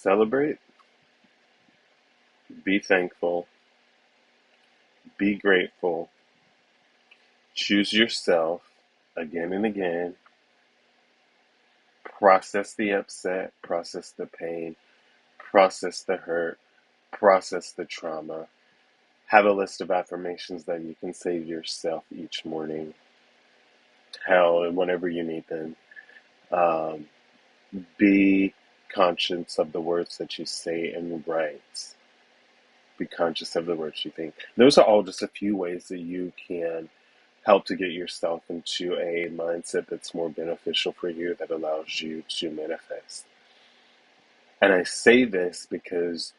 Celebrate, be thankful, be grateful, choose yourself again and again, process the upset, process the pain, process the hurt, process the trauma. Have a list of affirmations that you can say to yourself each morning, hell, and whenever you need them. Um, be conscious of the words that you say and write. Be conscious of the words you think. Those are all just a few ways that you can help to get yourself into a mindset that's more beneficial for you, that allows you to manifest. And I say this because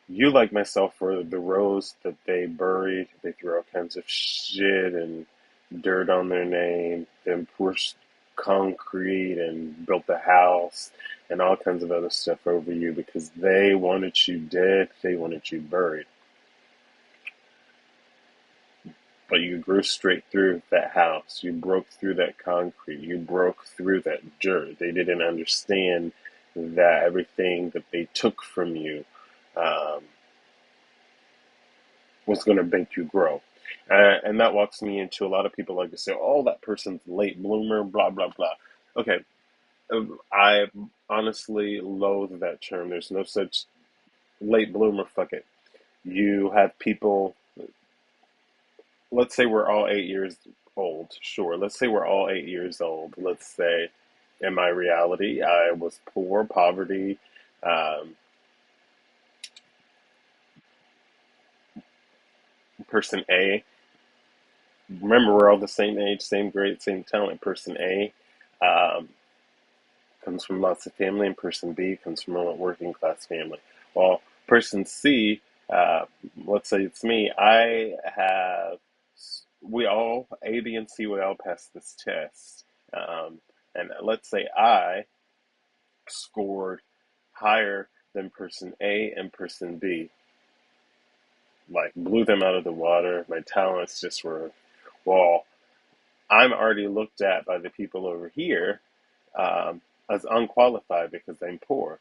you, like myself, were the rows that they buried. They threw all kinds of shit and dirt on their name, then pushed concrete and built a house and all kinds of other stuff over you because they wanted you dead, they wanted you buried. But you grew straight through that house. You broke through that concrete. You broke through that dirt. They didn't understand that everything that they took from you um, was going to make you grow. And that walks me into a lot of people like to say, oh, that person's late bloomer, blah, blah, blah. Okay, I honestly loathe that term. There's no such late bloomer, fuck it. You have people, let's say we're all 8 years old. Sure, let's say we're all 8 years old. Let's say in my reality, I was poor, poverty, um, person A. Remember, we're all the same age, same grade, same talent. Person A um, comes from lots of family, and person B comes from a working class family. Well, person C, uh, let's say it's me, we all, A, B, and C, we all pass this test. And let's say I scored higher than person A and person B, like blew them out of the water. My talents just were, well, I'm already looked at by the people over here as unqualified because I'm poor.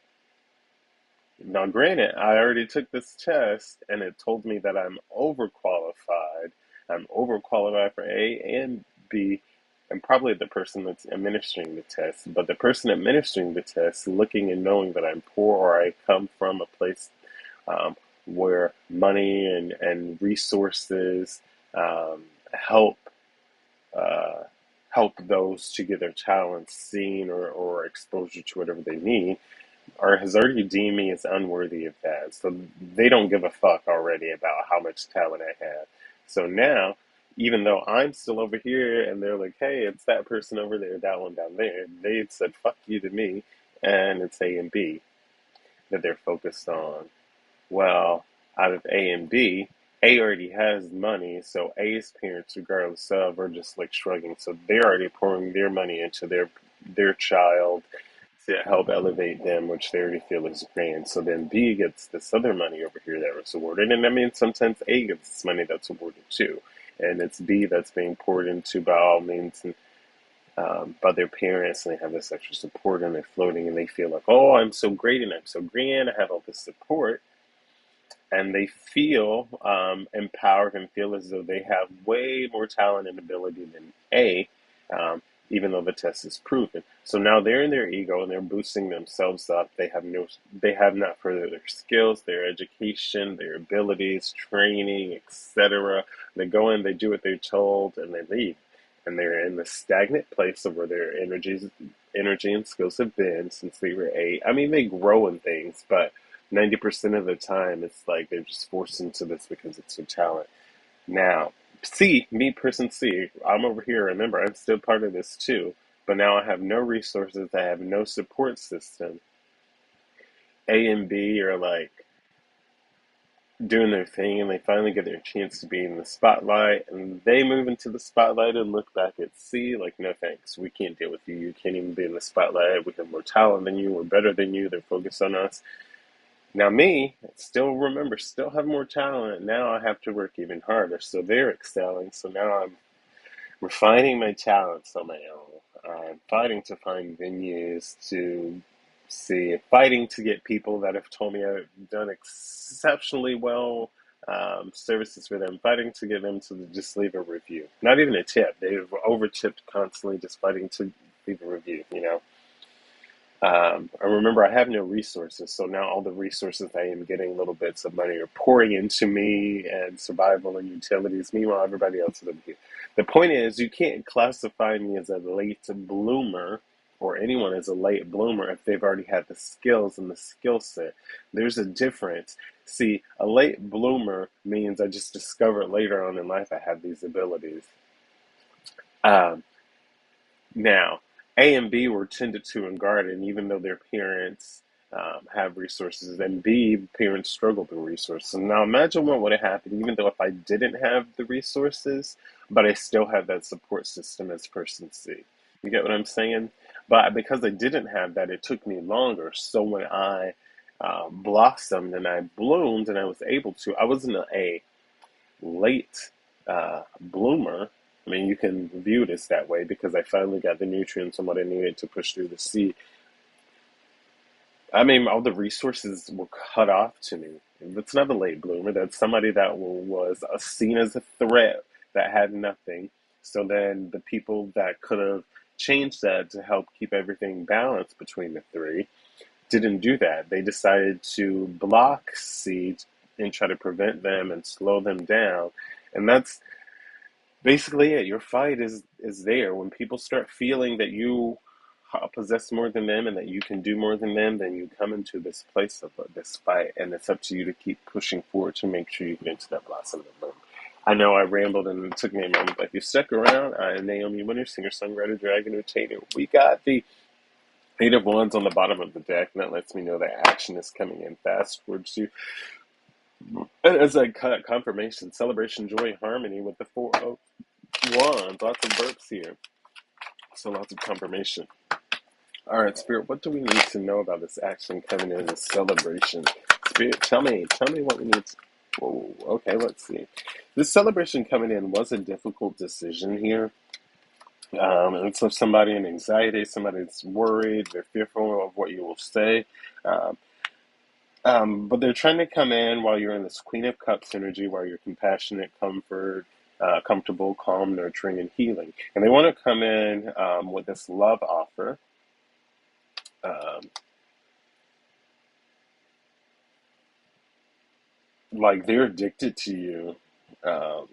Now, granted, I already took this test and it told me that I'm overqualified. I'm overqualified for A and B, and probably the person that's administering the test. But the person administering the test, looking and knowing that I'm poor or I come from a place um, where money and resources um, help uh, help those to get their talents seen or exposure to whatever they need, or has already deemed me as unworthy of that. So they don't give a fuck already about how much talent I have. So now, even though I'm still over here and they're like, hey, it's that person over there, that one down there, they said fuck you to me, and it's A and B that they're focused on. Well, out of A and B, A already has money, so A's parents, regardless of, are just like shrugging. So they're already pouring their money into their child to help elevate them, which they already feel is grand. So then B gets this other money over here that was awarded, and I mean sometimes A gets this money that's awarded too, and it's B that's being poured into by all means and by their parents, and they have this extra support, and they're floating, and they feel like, oh, I'm so great and I'm so grand, I have all this support, and they feel empowered and feel as though they have way more talent and ability than A, um, even though the test is proven. So now they're in their ego and they're boosting themselves up. They have not furthered their skills, their education, their abilities, training, etc. They go in, they do what they're told, and they leave. And they're in the stagnant place of where their energy and skills have been since they were 8. I mean, they grow in things, but 90% of the time, it's like they're just forced into this because it's their talent. Now, C, me, person C, I'm over here. Remember, I'm still part of this too. But now I have no resources. I have no support system. A and B are like doing their thing, and they finally get their chance to be in the spotlight. And they move into the spotlight and look back at C like, no thanks. We can't deal with you. You can't even be in the spotlight. We have more talent than you. We're better than you. They're focused on us. Now me, still have more talent. Now I have to work even harder. So they're excelling. So now I'm refining my talents on my own. I'm fighting to find venues to See, fighting to get people that have told me I've done exceptionally well services for them, fighting to get them to just leave a review. Not even a tip. They've over tipped constantly, just fighting to leave a review, you know. I remember I have no resources, so now all the resources I am getting, little bits of money, are pouring into me and survival and utilities. Meanwhile, everybody else is over here. The point is, you can't classify me as a late bloomer or anyone as a late bloomer if they've already had the skills and the skill set. There's a difference. See, a late bloomer means I just discovered later on in life I have these abilities. Um, Now, A and B were tended to and guarded, even though their parents have resources, and B, parents struggle with resources. Now, imagine what would have happened, even though if I didn't have the resources, but I still have that support system as person C. You get what I'm saying? But because I didn't have that, it took me longer. So when I blossomed and I bloomed and I was able to, I wasn't a late bloomer. I mean, you can view this that way because I finally got the nutrients and what I needed to push through the seed. I mean, all the resources were cut off to me. That's not a late bloomer. That's somebody that was seen as a threat that had nothing. So then the people that could have changed that to help keep everything balanced between the three didn't do that. They decided to block seeds and try to prevent them and slow them down. And that's basically it. Your fight is there. When people start feeling that you possess more than them and that you can do more than them, then you come into this place of this fight, and it's up to you to keep pushing forward to make sure you get into that blossom of bloom. I know I rambled and it took me a moment, but if you stuck around, I am Naomi Wynters, singer, songwriter, dragon, entertainer. We got the Eight of Wands on the bottom of the deck, and that lets me know that action is coming in fast towards you. And as I cut confirmation, celebration, joy, harmony with the Four of Wands. Lots of burps here. So lots of confirmation. All right, Spirit, what do we need to know about this action coming in, this celebration? Spirit, tell me what we need to... Whoa, okay, let's see. This celebration coming in was a difficult decision here. And so somebody in anxiety, somebody that's worried, they're fearful of what you will say. Um, but they're trying to come in while you're in this Queen of Cups energy, while you're compassionate, comfortable, calm, nurturing, and healing. And they want to come in with this love offer. Um, like they're addicted to you. Um,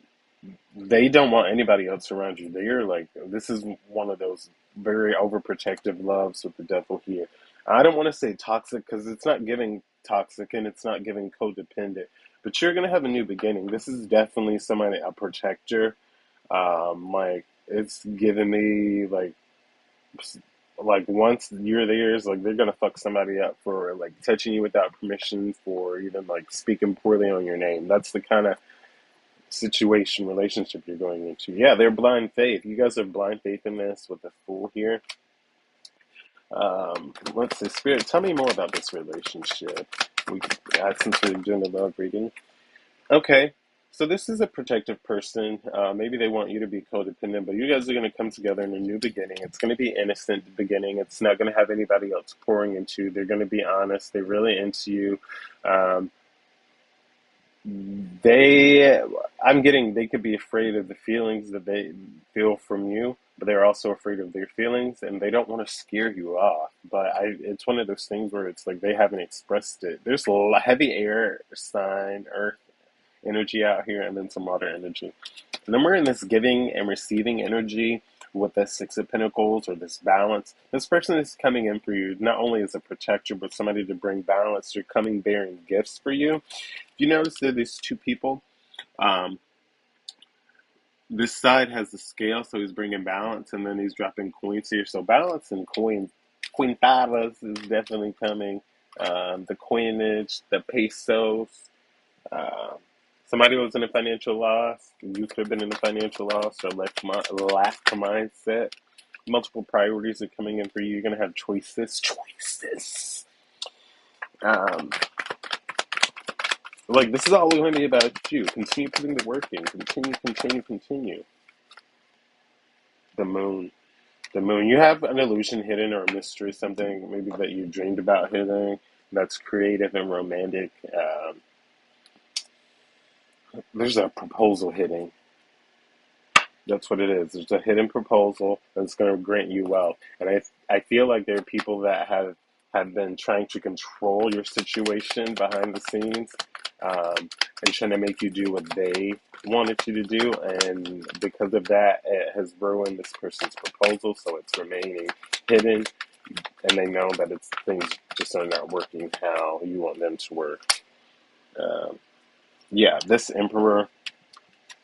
they don't want anybody else around you. They're like, this is one of those very overprotective loves with the devil here. I don't want to say toxic because it's not giving toxic and it's not giving codependent, but you're going to have a new beginning. This is definitely somebody, a protector. Like it's giving me like once you're theirs, like they're gonna fuck somebody up for like touching you without permission, for even like speaking poorly on your name. That's the kind of situation, relationship you're going into. Yeah, they're blind faith. You guys are blind faith in this with the Fool here. Let's see, Spirit, tell me more about this relationship. We since we're doing the love reading. Okay, so this is a protective person. Maybe they want you to be codependent, but you guys are going to come together in a new beginning. It's going to be innocent beginning. It's not going to have anybody else pouring into you. They're going to be honest. They're really into you. Um, they, I'm getting, they could be afraid of the feelings that they feel from you, but they're also afraid of their feelings, and they don't want to scare you off. But it's one of those things where it's like they haven't expressed it. There's a heavy air sign, earth energy out here, and then some water energy. And then we're in this giving and receiving energy with the Six of Pentacles, or this balance. This person is coming in for you not only as a protector, but somebody to bring balance. They're coming bearing gifts for you. If you notice that these two people, um, this side has the scale, so he's bringing balance, and then he's dropping coins here. So balance and quintadas is definitely coming. The coinage, the pesos, uh, somebody was in a financial loss. You could have been in a financial loss or lack mindset. Multiple priorities are coming in for you. You're going to have choices. Choices. Um, like, this is all going to be about you. Continue putting the work in. Continue. The moon. The moon. You have an illusion hidden or a mystery, something maybe that you dreamed about hidden that's creative and romantic. There's a proposal hidden. That's what it is. There's a hidden proposal that's going to grant you wealth. And I feel like there are people that have been trying to control your situation behind the scenes, and trying to make you do what they wanted you to do. And because of that, it has ruined this person's proposal. So it's remaining hidden. And they know that it's things just are not working how you want them to work. Um, yeah, this emperor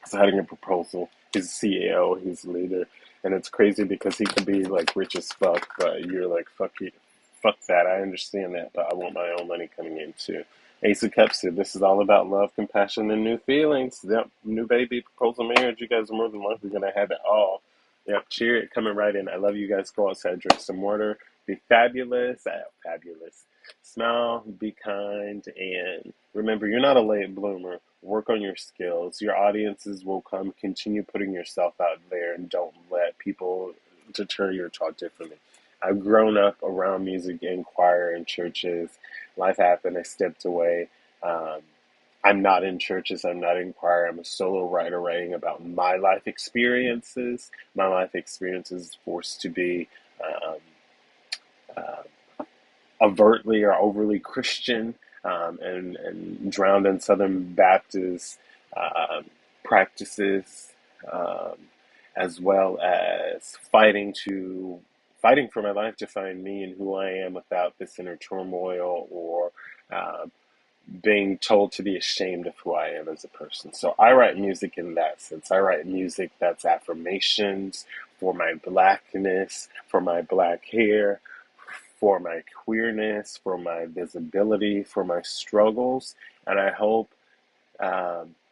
is heading a proposal. He's CEO, he's a leader, and it's crazy because he could be like rich as fuck, but you're like fuck it, fuck that. I understand that, but I want my own money coming in too. Ace of Cups here. This is all about love, compassion, and new feelings. Yep, new baby, proposal, marriage. You guys are more than likely gonna have it all. Yep, cheer it coming right in. I love you guys. Go outside, drink some water, be fabulous. Fabulous. Smile, be kind, and remember, you're not a late bloomer. Work on your skills. Your audiences will come. Continue putting yourself out there and don't let people deter your talk differently. I've grown up around music and choir and churches. Life happened. I stepped away. Um, I'm not in churches. I'm not in choir. I'm a solo writer writing about my life experiences. My life experiences forced to be um, uh, overtly or overly Christian, and drowned in Southern Baptist um, practices, um, as well as fighting for my life to find me and who I am without this inner turmoil or uh, being told to be ashamed of who I am as a person. So I write music in that sense. I write music that's affirmations for my blackness, for my black hair, for my queerness, for my visibility, for my struggles. And I hope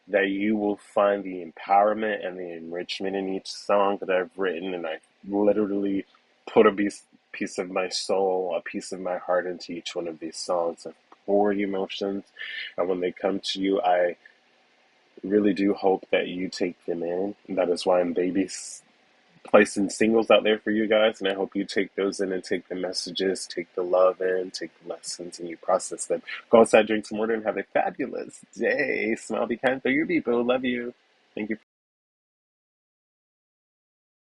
that you will find the empowerment and the enrichment in each song that I've written. And I literally put a piece of my soul, a piece of my heart into each one of these songs. I pour emotions. And when they come to you, I really do hope that you take them in. And that is why I'm placing singles out there for you guys, and I hope you take those in and take the messages, take the love in, take the lessons, and you process them. Go outside, drink some water, and have a fabulous day. Smile, be kind, throw your people. Love you. Thank you.